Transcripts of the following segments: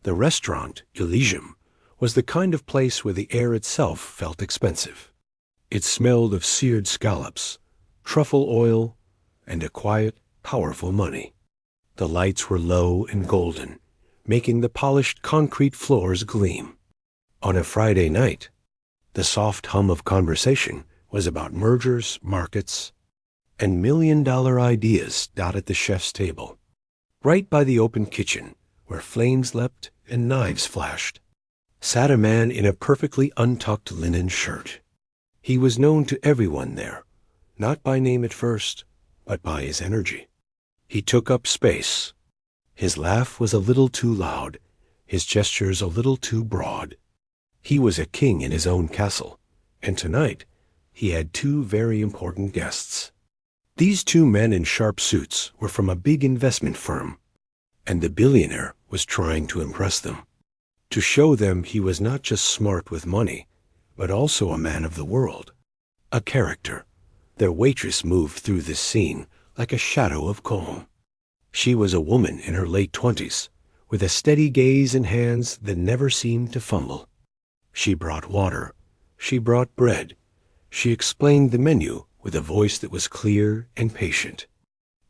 The restaurant, Elysium, was the kind of place where the air itself felt expensive. It smelled of seared scallops, truffle oil, and a quiet, powerful money. The lights were low and golden, making the polished concrete floors gleam. On a Friday night, the soft hum of conversation was about mergers, markets, and million-dollar ideas dotted the chef's table. Right by the open kitchen, where flames leapt and knives flashed, sat a man in a perfectly untucked linen shirt. He was known to everyone there, not by name at first, but by his energy. He took up space. His laugh was a little too loud, his gestures a little too broad. He was a king in his own castle, and tonight he had two very important guests. These two men in sharp suits were from a big investment firm, and the billionaire was trying to impress them, to show them he was not just smart with money, but also a man of the world, a character. Their waitress moved through this scene like a shadow of calm. She was a woman in her late 20s, with a steady gaze and hands that never seemed to fumble. She brought water. She brought bread. She explained the menu with a voice that was clear and patient.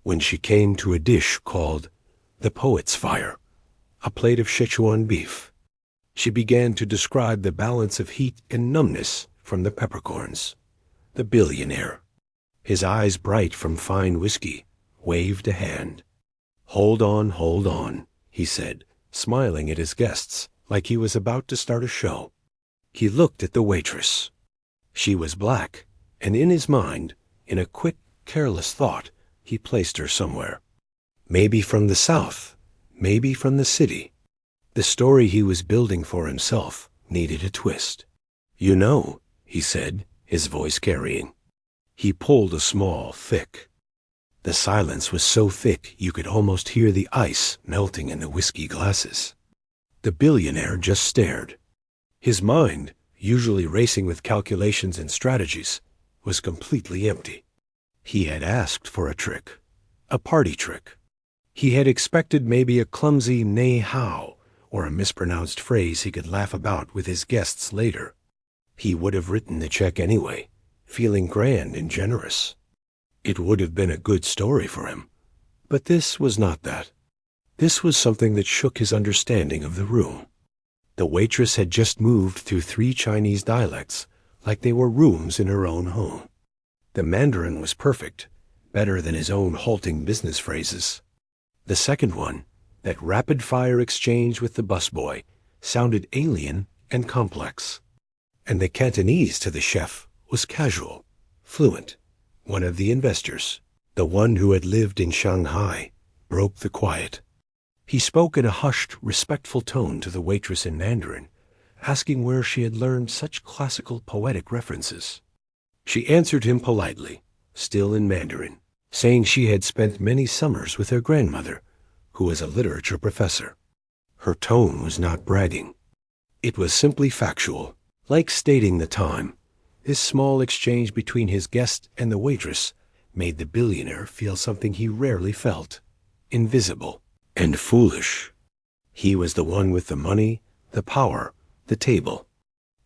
When she came to a dish called the Poet's Fire, a plate of Sichuan beef, she began to describe the balance of heat and numbness from the peppercorns. The billionaire, his eyes bright from fine whiskey, waved a hand. Hold on, he said, smiling at his guests like he was about to start a show. He looked at the waitress. She was black, and in his mind, in a quick, careless thought, he placed her somewhere. Maybe from the South, maybe from the city. The story he was building for himself needed a twist. You know, he said, his voice carrying. He pulled a small, thick. The silence was so thick you could almost hear the ice melting in the whiskey glasses. The billionaire just stared. His mind, usually racing with calculations and strategies, was completely empty. He had asked for a trick, a party trick. He had expected maybe a clumsy "nay how" or a mispronounced phrase he could laugh about with his guests later. He would have written the check anyway, feeling grand and generous. It would have been a good story for him. But this was not that. This was something that shook his understanding of the room. The waitress had just moved through 3 Chinese dialects like they were rooms in her own home. The Mandarin was perfect, better than his own halting business phrases. The second one, that rapid-fire exchange with the busboy, sounded alien and complex. And the Cantonese to the chef was casual, fluent. One of the investors, the one who had lived in Shanghai, broke the quiet. He spoke in a hushed, respectful tone to the waitress in Mandarin, asking where she had learned such classical poetic references. She answered him politely, still in Mandarin, saying she had spent many summers with her grandmother, who was a literature professor. Her tone was not bragging. It was simply factual, like stating the time. This small exchange between his guest and the waitress made the billionaire feel something he rarely felt, invisible and foolish. He was the one with the money, the power, the table.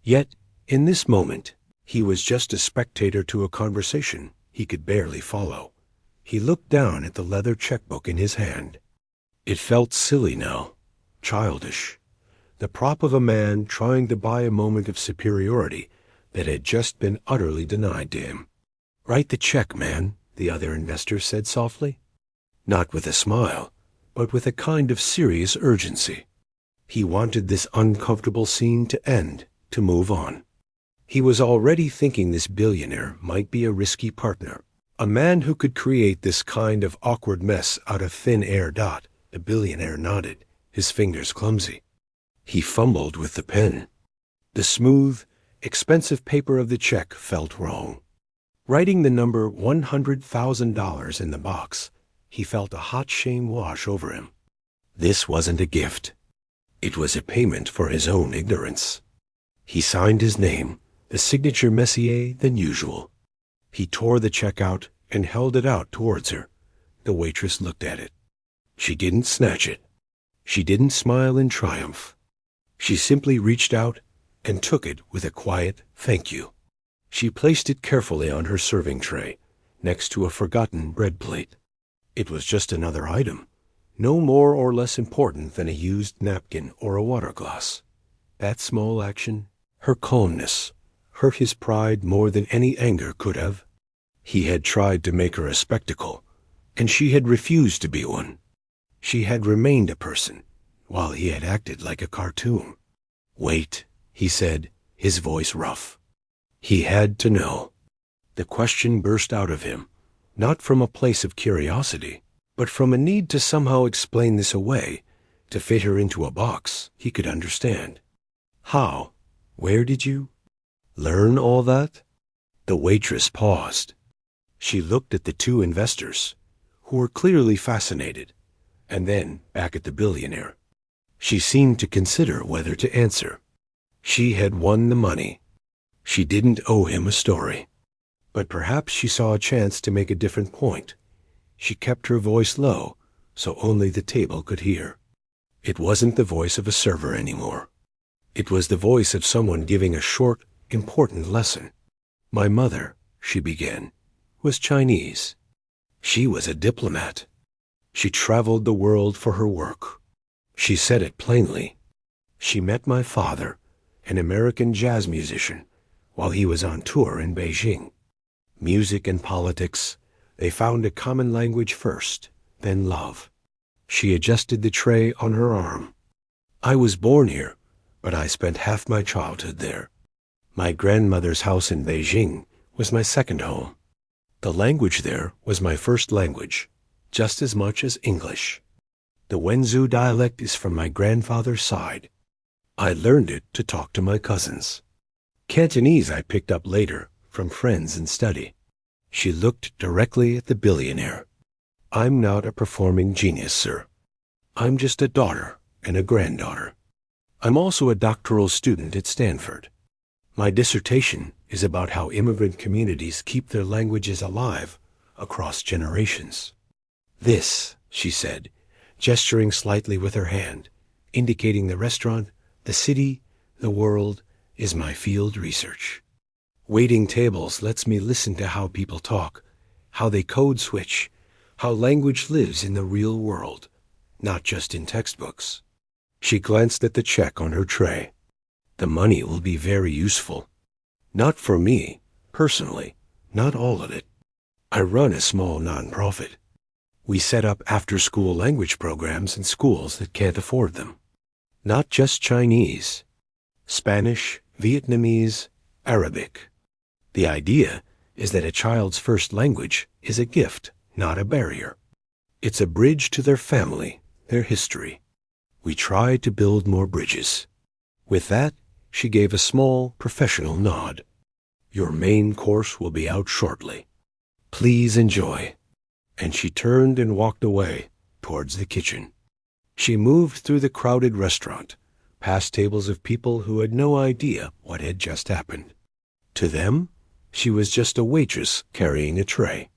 Yet, in this moment, he was just a spectator to a conversation he could barely follow. He looked down at the leather checkbook in his hand. It felt silly now, childish, the prop of a man trying to buy a moment of superiority that had just been utterly denied to him. "Write the check, man," the other investor said softly. Not with a smile, but with a kind of serious urgency. He wanted this uncomfortable scene to end, to move on. He was already thinking this billionaire might be a risky partner, a man who could create this kind of awkward mess out of thin air. The billionaire nodded, his fingers clumsy. He fumbled with the pen. The smooth, expensive paper of the check felt wrong. Writing the number $100,000 in the box, he felt a hot shame wash over him. This wasn't a gift. It was a payment for his own ignorance. He signed his name, the signature messier than usual. He tore the check out and held it out towards her. The waitress looked at it. She didn't snatch it. She didn't smile in triumph. She simply reached out and took it with a quiet thank you. She placed it carefully on her serving tray, next to a forgotten bread plate. It was just another item, no more or less important than a used napkin or a water glass. That small action, her calmness, hurt his pride more than any anger could have. He had tried to make her a spectacle, and she had refused to be one. She had remained a person, while he had acted like a cartoon. "Wait," he said, his voice rough. He had to know. The question burst out of him, not from a place of curiosity, but from a need to somehow explain this away, to fit her into a box he could understand. "How? Where did you learn all that?" The waitress paused. She looked at the two investors, who were clearly fascinated, and then back at the billionaire. She seemed to consider whether to answer. She had won the money. She didn't owe him a story. But perhaps she saw a chance to make a different point. She kept her voice low, so only the table could hear. It wasn't the voice of a server anymore. It was the voice of someone giving a short, important lesson. "My mother," she began, "was Chinese. She was a diplomat. She traveled the world for her work. She said it plainly. She met my father, an American jazz musician, while he was on tour in Beijing. Music and politics, they found a common language first, then love." She adjusted the tray on her arm. "I was born here, but I spent half my childhood there. My grandmother's house in Beijing was my second home. The language there was my first language, just as much as English. The Wenzhou dialect is from my grandfather's side. I learned it to talk to my cousins. Cantonese I picked up later, from friends in study." She looked directly at the billionaire. "I'm not a performing genius, sir. I'm just a daughter and a granddaughter. I'm also a doctoral student at Stanford. My dissertation is about how immigrant communities keep their languages alive across generations." "This," she said, gesturing slightly with her hand, indicating the restaurant, the city, the world, "is my field research. Waiting tables lets me listen to how people talk, how they code switch, how language lives in the real world, not just in textbooks." She glanced at the check on her tray. "The money will be very useful. Not for me, personally, not all of it. I run a small nonprofit. We set up after-school language programs in schools that can't afford them. Not just Chinese. Spanish, Vietnamese, Arabic. The idea is that a child's first language is a gift, not a barrier. It's a bridge to their family, their history. We try to build more bridges." With that, she gave a small, professional nod. "Your main course will be out shortly. Please enjoy." And she turned and walked away towards the kitchen. She moved through the crowded restaurant, past tables of people who had no idea what had just happened. To them, she was just a waitress carrying a tray.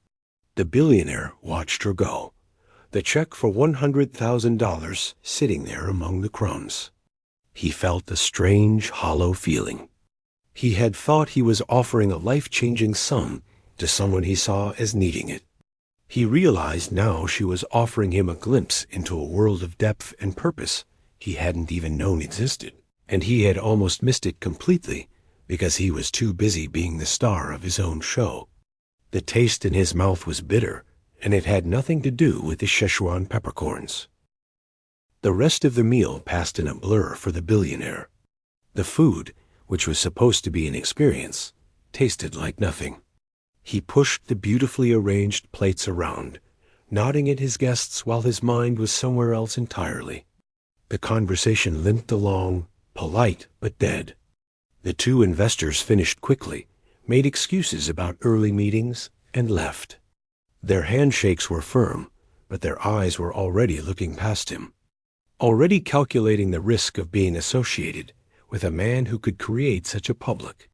The billionaire watched her go, the check for $100,000 sitting there among the crumbs. He felt a strange, hollow feeling. He had thought he was offering a life-changing sum to someone he saw as needing it. He realized now she was offering him a glimpse into a world of depth and purpose he hadn't even known existed, and he had almost missed it completely because he was too busy being the star of his own show. The taste in his mouth was bitter, and it had nothing to do with the Szechuan peppercorns. The rest of the meal passed in a blur for the billionaire. The food, which was supposed to be an experience, tasted like nothing. He pushed the beautifully arranged plates around, nodding at his guests while his mind was somewhere else entirely. The conversation limped along, polite but dead. The two investors finished quickly, made excuses about early meetings, and left. Their handshakes were firm, but their eyes were already looking past him, already calculating the risk of being associated with a man who could create such a public,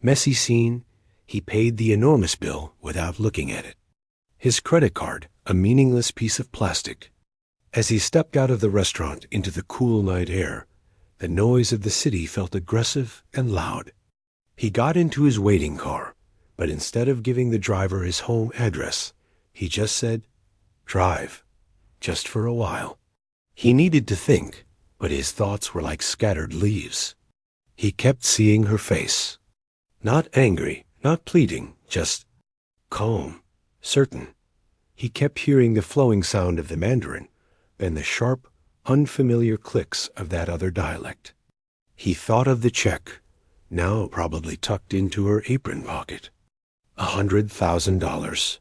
messy scene. He paid the enormous bill without looking at it. His credit card, a meaningless piece of plastic. As he stepped out of the restaurant into the cool night air, the noise of the city felt aggressive and loud. He got into his waiting car, but instead of giving the driver his home address, he just said, "Drive, just for a while." He needed to think, but his thoughts were like scattered leaves. He kept seeing her face. Not angry, not pleading, just calm, certain. He kept hearing the flowing sound of the Mandarin, then the sharp, unfamiliar clicks of that other dialect. He thought of the check, now probably tucked into her apron pocket. $100,000.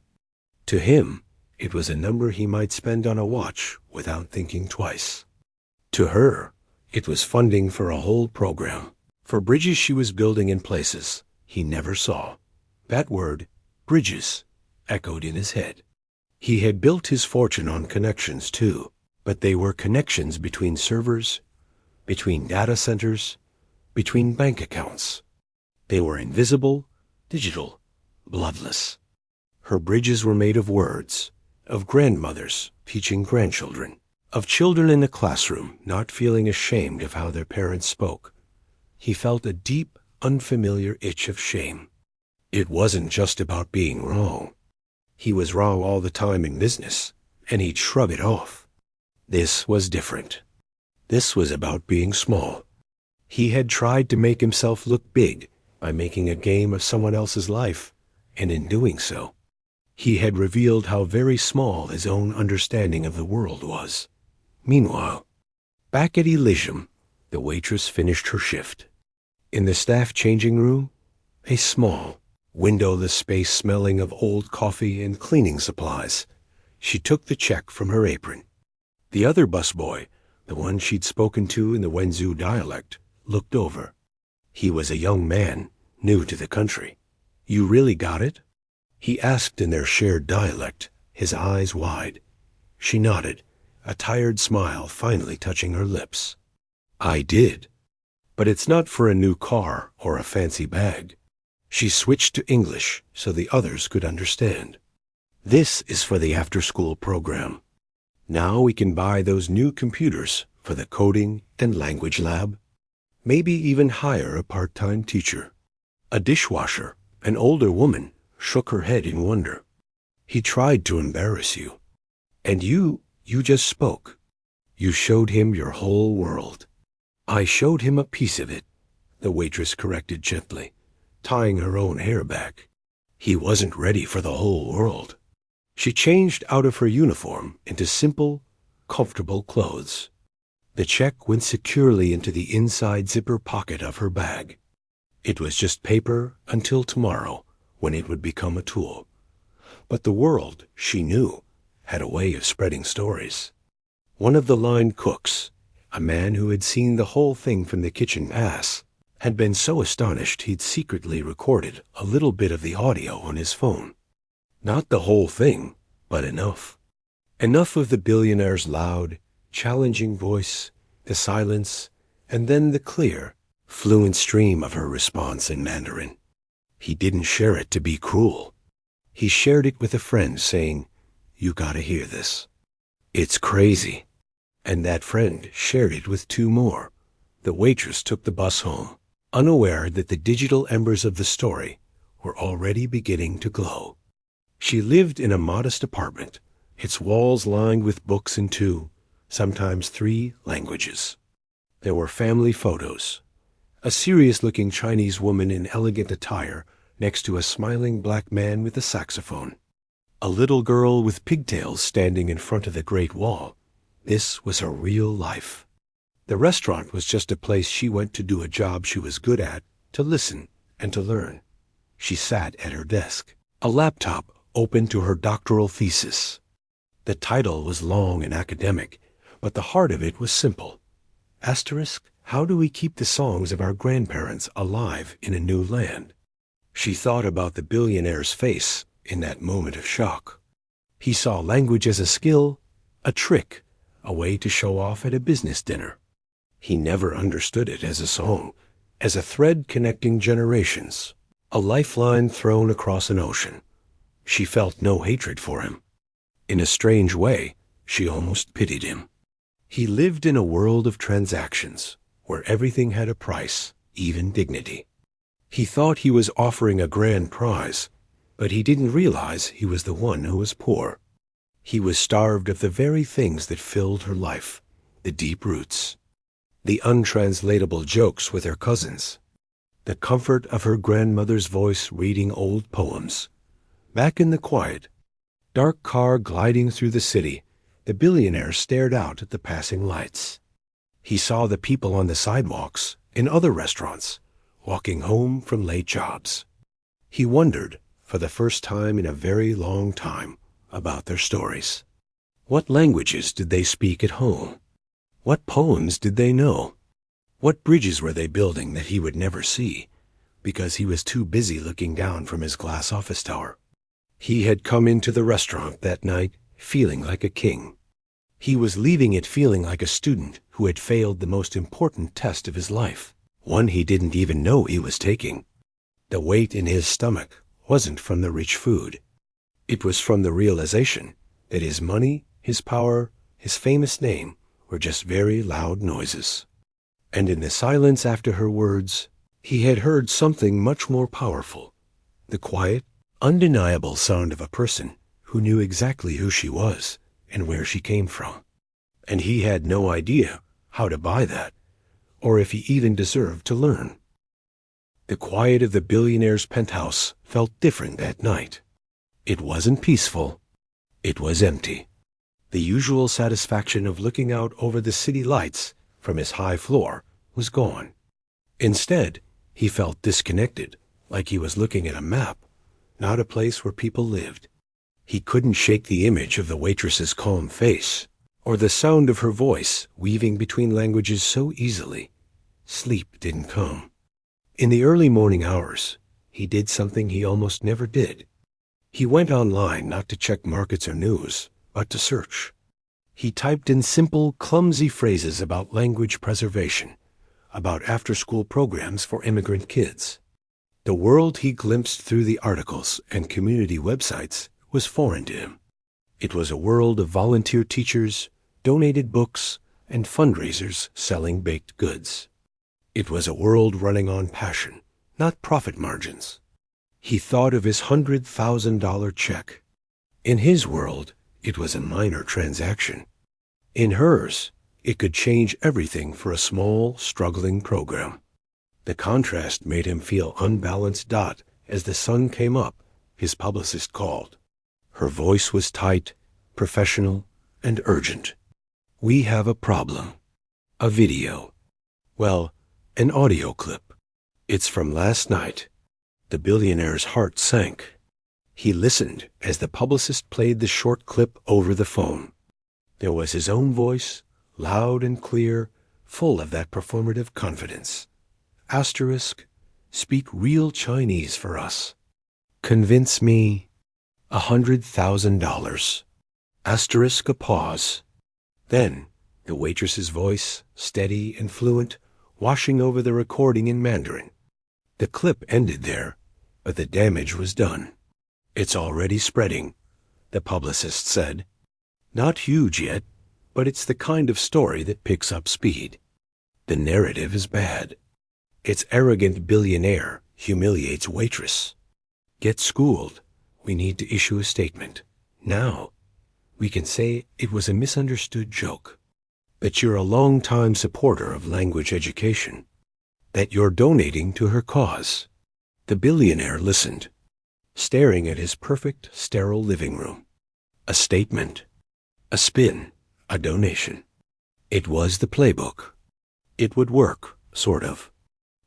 To him, it was a number he might spend on a watch without thinking twice. To her, it was funding for a whole program, for bridges she was building in places he never saw. That word, bridges, echoed in his head. He had built his fortune on connections, too, but they were connections between servers, between data centers, between bank accounts. They were invisible, digital, bloodless. Her bridges were made of words, of grandmothers teaching grandchildren, of children in a classroom not feeling ashamed of how their parents spoke. He felt a deep, unfamiliar itch of shame. It wasn't just about being wrong. He was wrong all the time in business, and he'd shrug it off. This was different. This was about being small. He had tried to make himself look big by making a game of someone else's life, and in doing so, he had revealed how very small his own understanding of the world was. Meanwhile, back at Elysium, the waitress finished her shift. In the staff changing room, a small, windowless space smelling of old coffee and cleaning supplies, she took the check from her apron. The other busboy, the one she'd spoken to in the Wenzhou dialect, looked over. He was a young man, new to the country. "You really got it?" he asked in their shared dialect, his eyes wide. She nodded, a tired smile finally touching her lips. "I did. But it's not for a new car or a fancy bag." She switched to English so the others could understand. "This is for the after-school program. Now we can buy those new computers for the coding and language lab. Maybe even hire a part-time teacher." A dishwasher, an older woman, shook her head in wonder. "He tried to embarrass you. And you just spoke. You showed him your whole world." "I showed him a piece of it," the waitress corrected gently, tying her own hair back. "He wasn't ready for the whole world." She changed out of her uniform into simple, comfortable clothes. The check went securely into the inside zipper pocket of her bag. It was just paper until tomorrow, when it would become a tool. But the world, she knew, had a way of spreading stories. One of the line cooks, a man who had seen the whole thing from the kitchen pass, had been so astonished he'd secretly recorded a little bit of the audio on his phone. Not the whole thing, but enough. Enough of the billionaire's loud, challenging voice, the silence, and then the clear, fluent stream of her response in Mandarin. He didn't share it to be cruel. He shared it with a friend saying, "You gotta hear this. It's crazy." And that friend shared it with two more. The waitress took the bus home, unaware that the digital embers of the story were already beginning to glow. She lived in a modest apartment, its walls lined with books in 2, sometimes 3 languages. There were family photos. A serious-looking Chinese woman in elegant attire next to a smiling black man with a saxophone. A little girl with pigtails standing in front of the Great Wall. This was her real life. The restaurant was just a place she went to do a job she was good at, to listen and to learn. She sat at her desk, a laptop open to her doctoral thesis. The title was long and academic, but the heart of it was simple. Asterisk, how do we keep the songs of our grandparents alive in a new land? She thought about the billionaire's face in that moment of shock. He saw language as a skill, a trick, a way to show off at a business dinner. He never understood it as a song, as a thread connecting generations, a lifeline thrown across an ocean. She felt no hatred for him. In a strange way, She almost pitied him. He lived in a world of transactions, where everything had a price, even dignity. He thought he was offering a grand prize, but he didn't realize he was the one who was poor. He was starved of the very things that filled her life, the deep roots, the untranslatable jokes with her cousins, the comfort of her grandmother's voice reading old poems. Back in the quiet, dark car gliding through the city, the billionaire stared out at the passing lights. He saw the people on the sidewalks, in other restaurants, walking home from late jobs. He wondered, for the first time in a very long time, about their stories. What languages did they speak at home? What poems did they know? What bridges were they building that he would never see, because he was too busy looking down from his glass office tower? He had come into the restaurant that night feeling like a king. He was leaving it feeling like a student who had failed the most important test of his life, one he didn't even know he was taking. The weight in his stomach wasn't from the rich food. It was from the realization that his money, his power, his famous name were just very loud noises. And in the silence after her words, he had heard something much more powerful, the quiet, undeniable sound of a person who knew exactly who she was and where she came from. And he had no idea how to buy that, or if he even deserved to learn. The quiet of the billionaire's penthouse felt different that night. It wasn't peaceful. It was empty. The usual satisfaction of looking out over the city lights from his high floor was gone. Instead, he felt disconnected, like he was looking at a map, not a place where people lived. He couldn't shake the image of the waitress's calm face, or the sound of her voice weaving between languages so easily. Sleep didn't come. In the early morning hours, he did something he almost never did. He went online not to check markets or news, but to search. He typed in simple, clumsy phrases about language preservation, about after-school programs for immigrant kids. The world he glimpsed through the articles and community websites was foreign to him. It was a world of volunteer teachers, donated books, and fundraisers selling baked goods. It was a world running on passion, not profit margins. He thought of his $100,000 check. In his world, it was a minor transaction. In hers, it could change everything for a small, struggling program. The contrast made him feel unbalanced. As the sun came up, his publicist called. Her voice was tight, professional, and urgent. "We have a problem. A video. Well, an audio clip. It's from last night." The billionaire's heart sank. He listened as the publicist played the short clip over the phone. There was his own voice, loud and clear, full of that performative confidence. Asterisk, speak real Chinese for us. Convince me. $100,000. Asterisk, a pause. Then, the waitress's voice, steady and fluent, washing over the recording in Mandarin. The clip ended there, but the damage was done. "It's already spreading," the publicist said. "Not huge yet, but it's the kind of story that picks up speed. The narrative is bad. It's arrogant billionaire humiliates waitress. Get schooled. We need to issue a statement. Now, we can say it was a misunderstood joke. That you're a long-time supporter of language education. That you're donating to her cause." The billionaire listened, staring at his perfect, sterile living room. A statement. A spin. A donation. It was the playbook. It would work, sort of.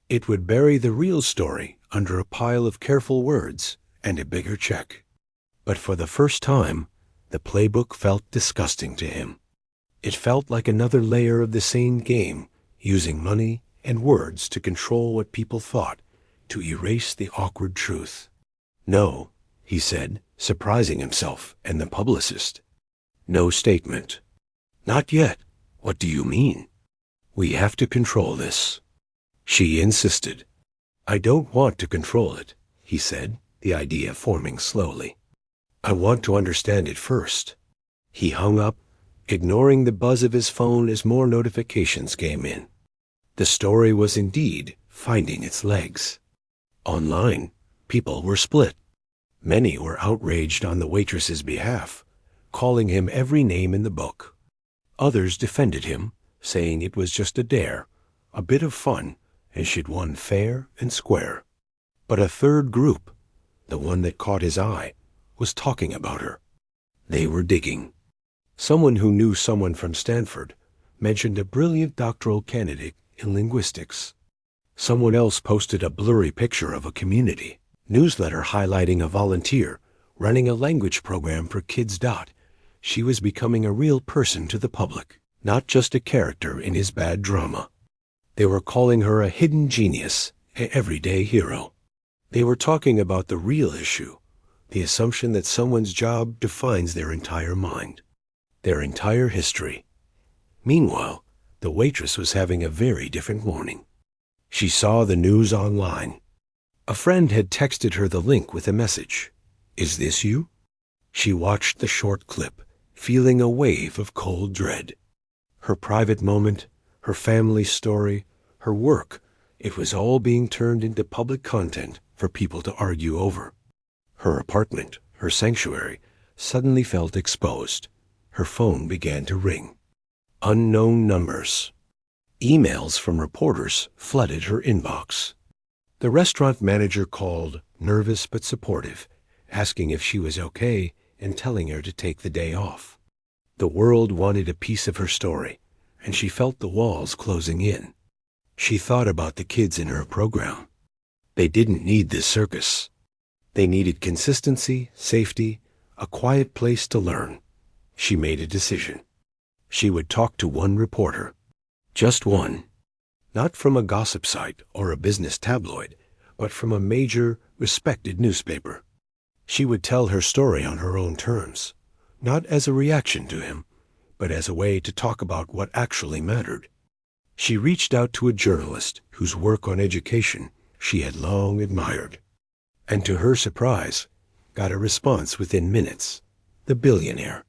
It would bury the real story under a pile of careful words and a bigger check. But for the first time, the playbook felt disgusting to him. It felt like another layer of the same game, using money and words to control what people thought, to erase the awkward truth. "No," he said, surprising himself and the publicist. "No statement." "Not yet. What do you mean?" "We have to control this." She insisted. "I don't want to control it," he said, the idea forming slowly. "I want to understand it first." He hung up, ignoring the buzz of his phone as more notifications came in. The story was indeed finding its legs. Online, people were split. Many were outraged on the waitress's behalf, calling him every name in the book. Others defended him, saying it was just a dare, a bit of fun, and she'd won fair and square. But a third group, the one that caught his eye, was talking about her. They were digging. Someone who knew someone from Stanford mentioned a brilliant doctoral candidate in linguistics. Someone else posted a blurry picture of a community newsletter highlighting a volunteer running a language program for Kids. She was becoming a real person to the public, not just a character in his bad drama. They were calling her a hidden genius, an everyday hero. They were talking about the real issue, the assumption that someone's job defines their entire mind, their entire history. Meanwhile, the waitress was having a very different morning. She saw the news online. A friend had texted her the link with a message. "Is this you?" She watched the short clip, feeling a wave of cold dread. Her private moment, her family story, her work, it was all being turned into public content for people to argue over. Her apartment, her sanctuary, suddenly felt exposed. Her phone began to ring. Unknown numbers. Emails from reporters flooded her inbox. The restaurant manager called, nervous but supportive, asking if she was okay and telling her to take the day off. The world wanted a piece of her story, and she felt the walls closing in. She thought about the kids in her program. They didn't need this circus. They needed consistency, safety, a quiet place to learn. She made a decision. She would talk to one reporter. Just one. Not from a gossip site or a business tabloid, but from a major, respected newspaper. She would tell her story on her own terms, not as a reaction to him, but as a way to talk about what actually mattered. She reached out to a journalist whose work on education she had long admired, and to her surprise, got a response within minutes. The billionaire,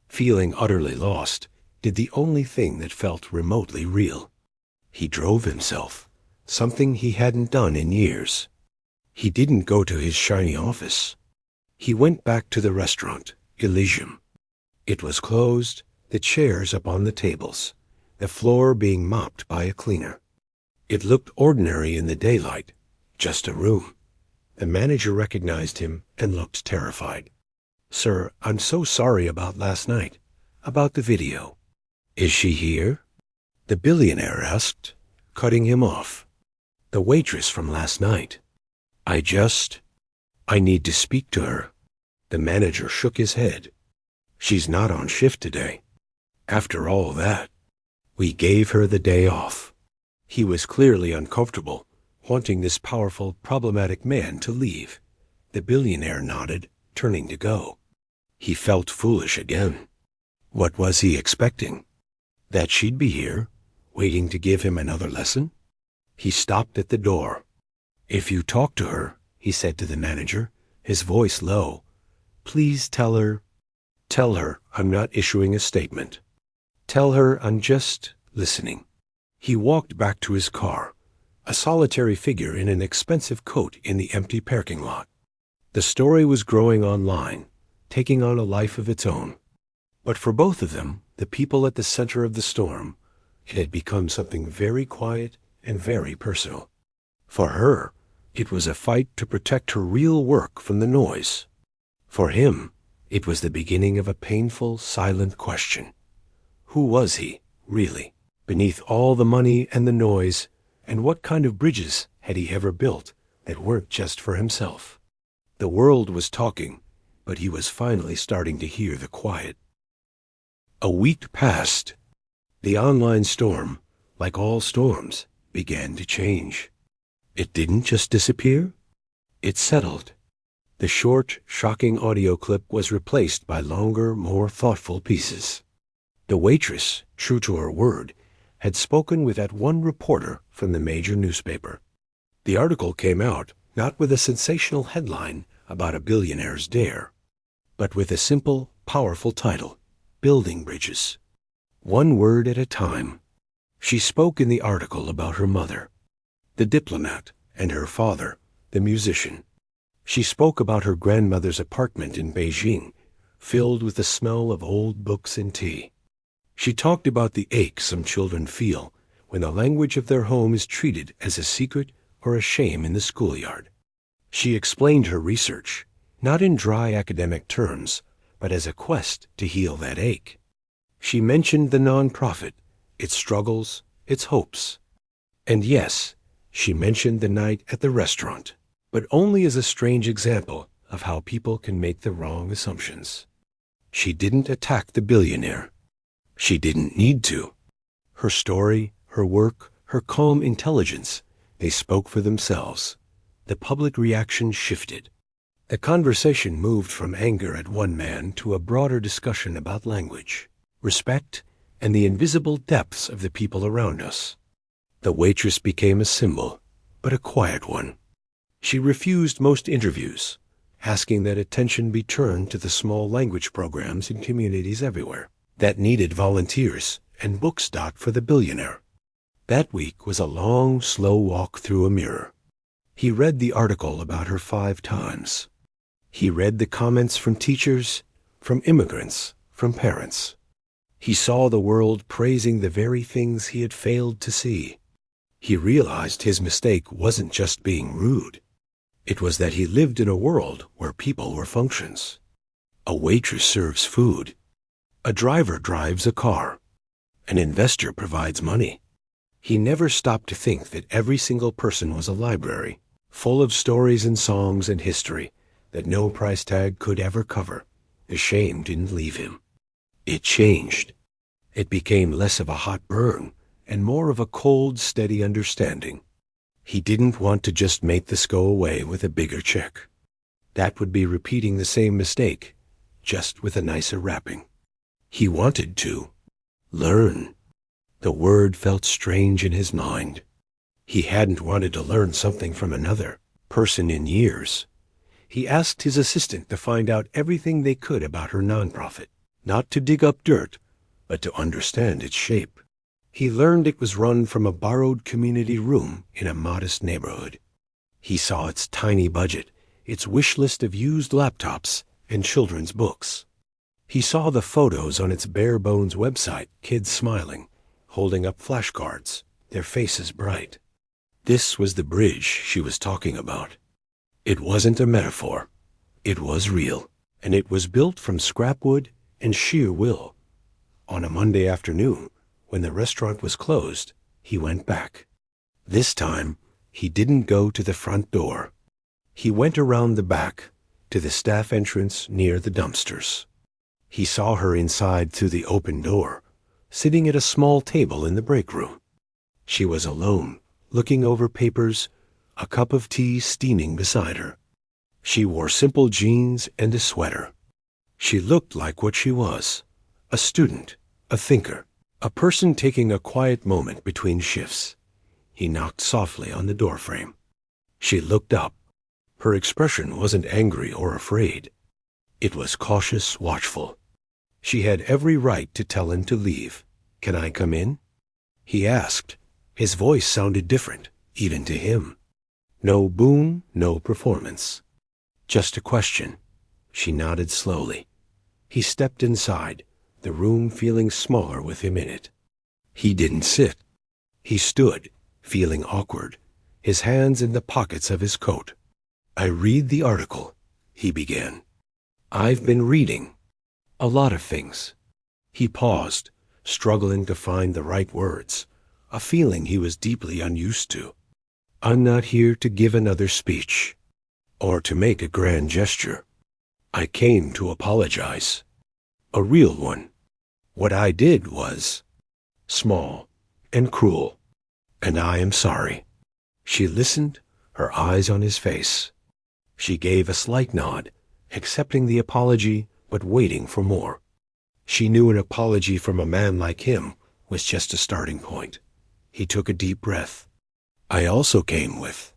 feeling utterly lost, did the only thing that felt remotely real. He drove himself, something he hadn't done in years. He didn't go to his shiny office. He went back to the restaurant, Elysium. It was closed, the chairs upon the tables, the floor being mopped by a cleaner. It looked ordinary in the daylight, just a room. The manager recognized him and looked terrified. "Sir, I'm so sorry about last night, about the video." "Is she here?" the billionaire asked, cutting him off. "The waitress from last night. I need to speak to her." The manager shook his head. "She's not on shift today. After all that, we gave her the day off." He was clearly uncomfortable, wanting this powerful, problematic man to leave. The billionaire nodded, turning to go. He felt foolish again. What was he expecting? That she'd be here, waiting to give him another lesson? He stopped at the door. "If you talk to her," he said to the manager, his voice low, "please tell her I'm not issuing a statement. Tell her I'm just listening." He walked back to his car, a solitary figure in an expensive coat in the empty parking lot. The story was growing online, taking on a life of its own. But for both of them, the people at the center of the storm, it had become something very quiet and very personal. For her, it was a fight to protect her real work from the noise. For him, it was the beginning of a painful, silent question. Who was he, really, beneath all the money and the noise, and what kind of bridges had he ever built that weren't just for himself? The world was talking, but he was finally starting to hear the quiet. A week passed. The online storm, like all storms, began to change. It didn't just disappear. It settled. The short, shocking audio clip was replaced by longer, more thoughtful pieces. The waitress, true to her word, had spoken with that one reporter from the major newspaper. The article came out not with a sensational headline about a billionaire's dare, but with a simple, powerful title, building bridges, one word at a time. She spoke in the article about her mother, the diplomat, and her father, the musician. She spoke about her grandmother's apartment in Beijing, filled with the smell of old books and tea. She talked about the ache some children feel when the language of their home is treated as a secret or a shame in the schoolyard. She explained her research, not in dry academic terms, but as a quest to heal that ache. She mentioned the nonprofit, its struggles, its hopes. And yes, she mentioned the night at the restaurant, but only as a strange example of how people can make the wrong assumptions. She didn't attack the billionaire. She didn't need to. Her story, her work, her calm intelligence, they spoke for themselves. The public reaction shifted. The conversation moved from anger at one man to a broader discussion about language, respect, and the invisible depths of the people around us. The waitress became a symbol, but a quiet one. She refused most interviews, asking that attention be turned to the small language programs in communities everywhere that needed volunteers and books for the billionaire. That week was a long, slow walk through a mirror. He read the article about her 5 times. He read the comments from teachers, from immigrants, from parents. He saw the world praising the very things he had failed to see. He realized his mistake wasn't just being rude. It was that he lived in a world where people were functions. A waitress serves food. A driver drives a car. An investor provides money. He never stopped to think that every single person was a library, full of stories and songs and history that no price tag could ever cover. The shame didn't leave him. It changed. It became less of a hot burn and more of a cold, steady understanding. He didn't want to just make this go away with a bigger check. That would be repeating the same mistake, just with a nicer wrapping. He wanted to learn. The word felt strange in his mind. He hadn't wanted to learn something from another person in years. He asked his assistant to find out everything they could about her nonprofit, not to dig up dirt, but to understand its shape. He learned it was run from a borrowed community room in a modest neighborhood. He saw its tiny budget, its wish list of used laptops and children's books. He saw the photos on its bare-bones website, kids smiling, holding up flashcards, their faces bright. This was the bridge she was talking about. It wasn't a metaphor. It was real, and it was built from scrap wood and sheer will. On a Monday afternoon, when the restaurant was closed, he went back. This time, he didn't go to the front door. He went around the back, to the staff entrance near the dumpsters. He saw her inside through the open door, sitting at a small table in the break room. She was alone, looking over papers, a cup of tea steaming beside her. She wore simple jeans and a sweater. She looked like what she was, a student, a thinker, a person taking a quiet moment between shifts. He knocked softly on the doorframe. She looked up. Her expression wasn't angry or afraid. It was cautious, watchful. She had every right to tell him to leave. "Can I come in?" He asked. His voice sounded different, even to him. No boom, no performance. Just a question. She nodded slowly. He stepped inside, the room feeling smaller with him in it. He didn't sit. He stood, feeling awkward, his hands in the pockets of his coat. "I read the article," he began. "I've been reading. A lot of things." He paused, struggling to find the right words, a feeling he was deeply unused to. "I'm not here to give another speech, or to make a grand gesture. I came to apologize. A real one. What I did was small and cruel, and I am sorry." She listened, her eyes on his face. She gave a slight nod, accepting the apology, but waiting for more. She knew an apology from a man like him was just a starting point. He took a deep breath. "I also came with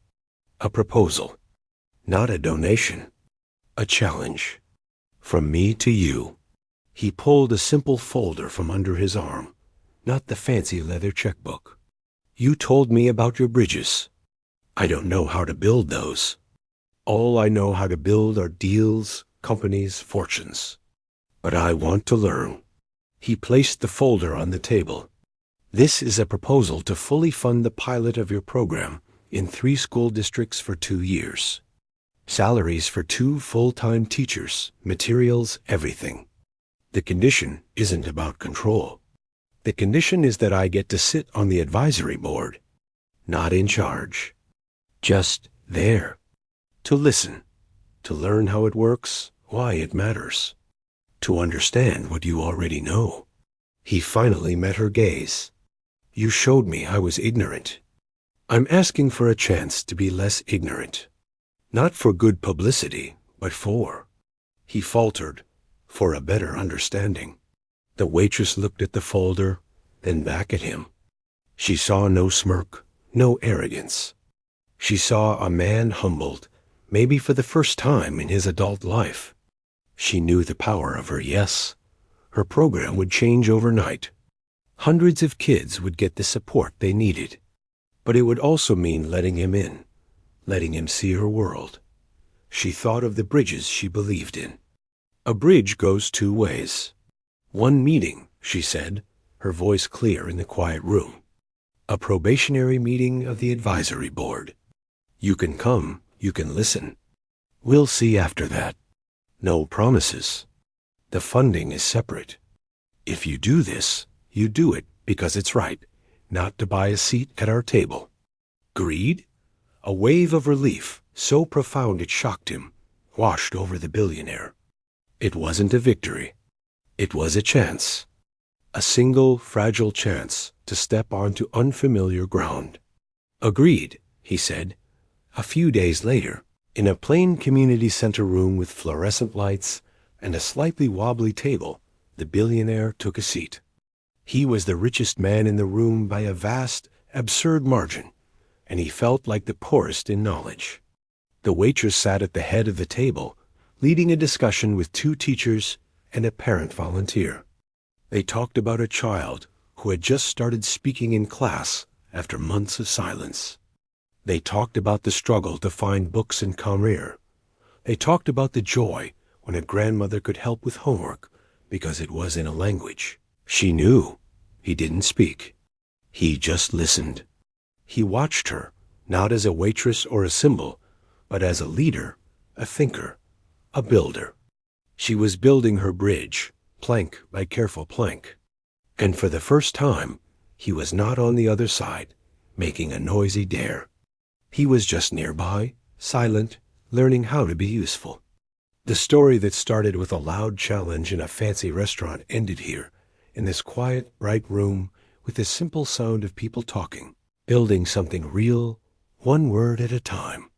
a proposal, not a donation, a challenge. From me to you. He pulled a simple folder from under his arm, not the fancy leather checkbook. You told me about your bridges. I don't know how to build those. All I know how to build are deals, companies, fortunes. But I want to learn. He placed the folder on the table. This is a proposal to fully fund the pilot of your program in 3 school districts for 2 years. Salaries for 2 full-time teachers, materials, everything. The condition isn't about control. The condition is that I get to sit on the advisory board, not in charge. Just there. To listen. To learn how it works, why it matters. To understand what you already know. He finally met her gaze. You showed me I was ignorant. I'm asking for a chance to be less ignorant. Not for good publicity, but for, he faltered, for a better understanding. The waitress looked at the folder, then back at him. She saw no smirk, no arrogance. She saw a man humbled, maybe for the first time in his adult life. She knew the power of her yes. Her program would change overnight. Hundreds of kids would get the support they needed. But it would also mean letting him in, letting him see her world. She thought of the bridges she believed in. A bridge goes 2 ways. One meeting, she said, her voice clear in the quiet room. A probationary meeting of the advisory board. You can come, you can listen. We'll see after that. No promises. The funding is separate. If you do this, you do it because it's right, not to buy a seat at our table. Greed? A wave of relief, so profound it shocked him, washed over the billionaire. It wasn't a victory. It was a chance. A single, fragile chance to step onto unfamiliar ground. Agreed, he said. A few days later, in a plain community center room with fluorescent lights and a slightly wobbly table, the billionaire took a seat. He was the richest man in the room by a vast, absurd margin, and he felt like the poorest in knowledge. The waitress sat at the head of the table, leading a discussion with 2 teachers and a parent volunteer. They talked about a child who had just started speaking in class after months of silence. They talked about the struggle to find books and career. They talked about the joy when a grandmother could help with homework because it was in a language she knew. He didn't speak. He just listened. He watched her, not as a waitress or a symbol, but as a leader, a thinker, a builder. She was building her bridge, plank by careful plank. And for the first time, he was not on the other side, making a noisy dare. He was just nearby, silent, learning how to be useful. The story that started with a loud challenge in a fancy restaurant ended here, in this quiet, bright room with the simple sound of people talking, building something real, one word at a time.